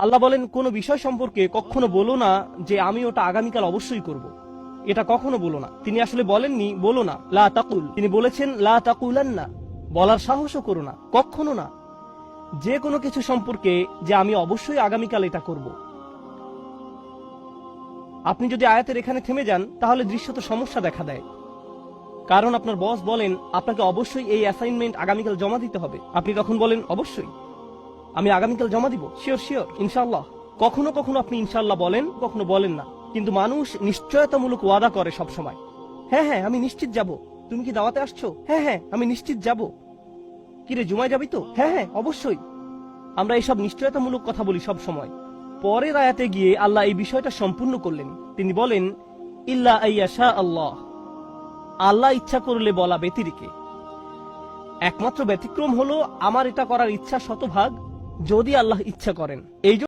আল্লাহ বলেন কোন বিষয় সম্পর্কে কখনো বলো না যে আমি ওটা আগামীকাল অবশ্যই করব। এটা কখনো বলো না। তিনি আসলে বলেননি বলো না, লা তাকুল। তিনি বলেছেন লা তাকুলান্না, বলার সাহসও করো না, কখনো না। যে কোনো কিছু সম্পর্কে যে আমি অবশ্যই আগামীকাল এটা করব। আপনি যদি আয়াতের এখানে থেমে যান তাহলে দৃশ্যত সমস্যা দেখা দেয়। কারণ আপনার বস বলেন আপনাকে অবশ্যই এই অ্যাসাইনমেন্ট আগামীকাল জমা দিতে হবে, আপনি তখন বলেন অবশ্যই আমি আগামীকাল জমা দিব, শিওর শিওর ইনশাআল্লাহ। কখনো কখনো আপনি ইনশাআল্লাহ বলেন, কখনো বলেন না। কিন্তু মানুষ নিশ্চয়তামূলক ওয়াদা করে সব সময়। হ্যাঁ হ্যাঁ আমি নিশ্চিত যাব। তুমি কি দাওয়াতে আসছো? হ্যাঁ হ্যাঁ আমি নিশ্চিত যাব। কিরে জুমায় যাবি তো? হ্যাঁ হ্যাঁ অবশ্যই। আমরা এইসব নিশ্চয়তামূলক কথা বলি সব সময়। পরের আয়াতে গিয়ে আল্লাহ এই বিষয়টা সম্পূর্ণ করলেন। তিনি বলেন ইল্লা আইয়াশা আল্লাহ, আল্লাহ ইচ্ছা করলে বলা ব্যতিরেকে। একমাত্র ব্যতিক্রম হলো আমার এটা করার ইচ্ছা শতভাগ, যদি আল্লাহ ইচ্ছা করেন। এই